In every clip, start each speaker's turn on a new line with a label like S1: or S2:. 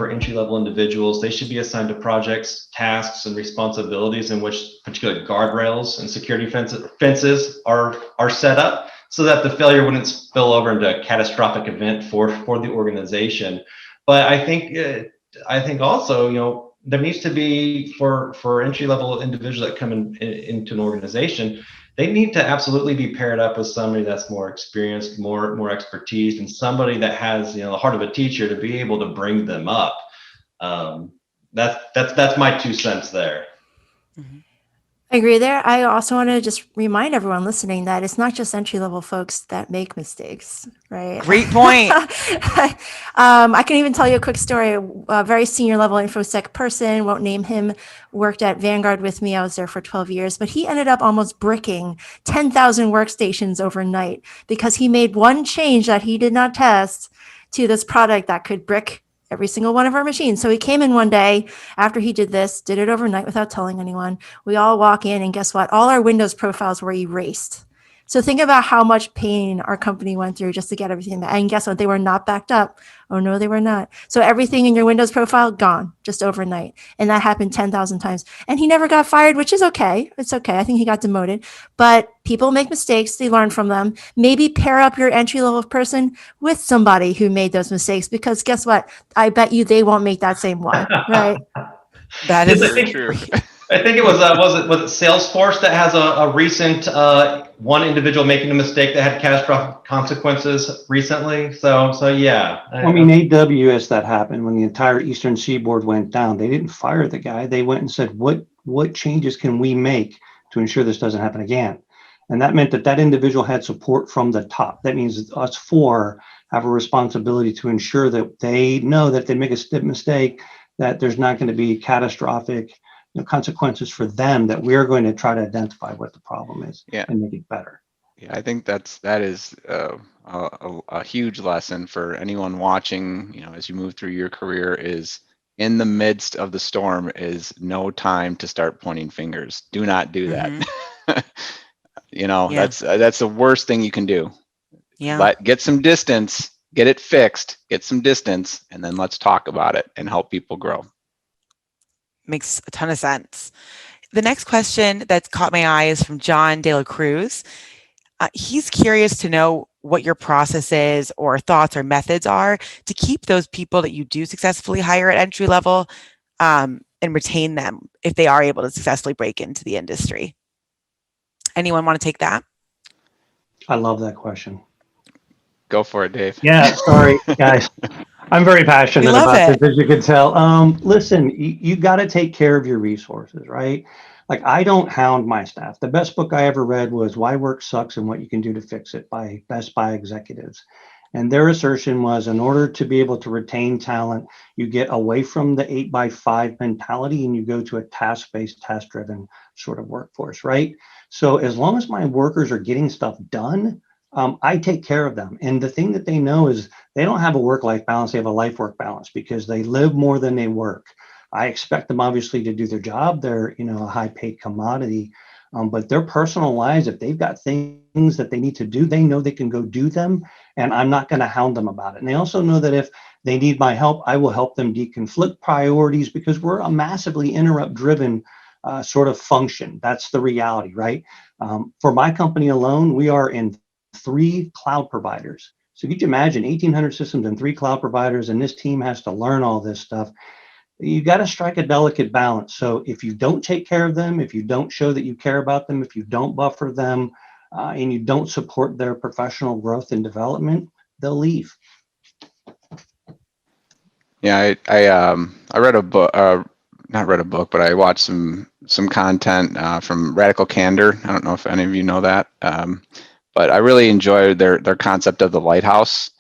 S1: for entry-level individuals. They should be assigned to projects, tasks, and responsibilities in which particular guardrails and security fences are set up so that the failure wouldn't spill over into a catastrophic event for the organization. But I think also, there needs to be for entry-level individuals that come into an organization, they need to absolutely be paired up with somebody that's more experienced, more expertise, and somebody that has the heart of a teacher to be able to bring them up. That's my 2 cents there.
S2: Mm-hmm. I agree there. I also want to just remind everyone listening that it's not just entry-level folks that make mistakes, right?
S3: Great point.
S2: I can even tell you a quick story. A very senior level InfoSec person, won't name him, worked at Vanguard with me. I was there for 12 years, but he ended up almost bricking 10,000 workstations overnight because he made one change that he did not test to this product that could brick every single one of our machines. So he came in one day after he did this, did it overnight without telling anyone. We all walk in and guess what? All our Windows profiles were erased. So think about how much pain our company went through just to get everything back. And guess what? They were not backed up. Oh no, they were not. So everything in your Windows profile, gone just overnight. And that happened 10,000 times. And he never got fired, which is okay. It's okay. I think he got demoted. But people make mistakes. They learn from them. Maybe pair up your entry-level person with somebody who made those mistakes, because guess what? I bet you they won't make that same one, right?
S3: That is very true.
S1: I think it was Salesforce that has a recent one individual making a mistake that had catastrophic consequences recently. So yeah.
S4: I mean, AWS, that happened when the entire Eastern Seaboard went down. They didn't fire the guy. They went and said, what changes can we make to ensure this doesn't happen again? And that meant that individual had support from the top. That means us 4 have a responsibility to ensure that they know that if they make a mistake, that there's not going to be catastrophic consequences for them, that we're going to try to identify what the problem is and make it better.
S5: Yeah, I think that is a huge lesson for anyone watching, as you move through your career, is in the midst of the storm is no time to start pointing fingers. Do not do that. Mm-hmm. That's the worst thing you can do. Yeah. Get some distance, get it fixed, get some distance, and then let's talk about it and help people grow.
S3: Makes a ton of sense. The next question that's caught my eye is from John De La Cruz. He's curious to know what your processes or thoughts or methods are to keep those people that you do successfully hire at entry level and retain them if they are able to successfully break into the industry. Anyone want to take that?
S4: I love that question.
S5: Go for it, Dave.
S4: Yeah, sorry, guys. I'm very passionate about this, as you can tell. Listen, you got to take care of your resources, right? Like, I don't hound my staff. The best book I ever read was Why Work Sucks and What You Can Do to Fix It by Best Buy executives. And their assertion was, in order to be able to retain talent, you get away from the 8x5 mentality and you go to a task-based, task-driven sort of workforce, right? So as long as my workers are getting stuff done, I take care of them. And the thing that they know is they don't have a work-life balance. They have a life-work balance because they live more than they work. I expect them obviously to do their job. They're, a high-paid commodity, but their personal lives, if they've got things that they need to do, they know they can go do them, and I'm not going to hound them about it. And they also know that if they need my help, I will help them deconflict priorities, because we're a massively interrupt-driven sort of function. That's the reality, right? For my company alone, we are in 3 cloud providers. So could you imagine 1,800 systems and 3 cloud providers, and this team has to learn all this stuff? You got to strike a delicate balance. So if you don't take care of them, if you don't show that you care about them, if you don't buffer them, and you don't support their professional growth and development, they'll leave.
S5: Yeah, I read a book, not read a book, but I watched some content from Radical Candor. I don't know if any of you know that. But I really enjoy their concept of the Lighthouse.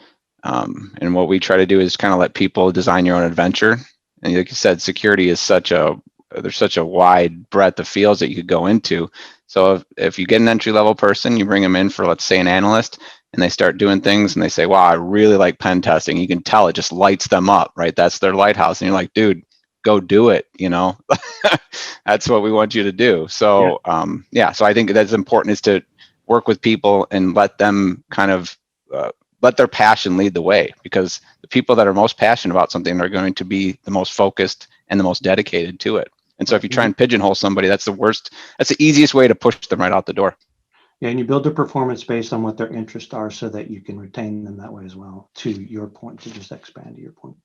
S5: And what we try to do is kind of let people design your own adventure. And like you said, security is there's such a wide breadth of fields that you could go into. So if you get an entry-level person, you bring them in for, let's say, an analyst, and they start doing things and they say, wow, I really like pen testing. You can tell it just lights them up, right? That's their lighthouse. And you're like, dude, go do it. That's what we want you to do. So, so I think that's important, is to work with people and let them kind of let their passion lead the way, because the people that are most passionate about something are going to be the most focused and the most dedicated to it. And so if you try and pigeonhole somebody, that's the easiest way to push them right out the door.
S4: Yeah, and you build the performance based on what their interests are so that you can retain them that way as well, to your point, to just expand to your point.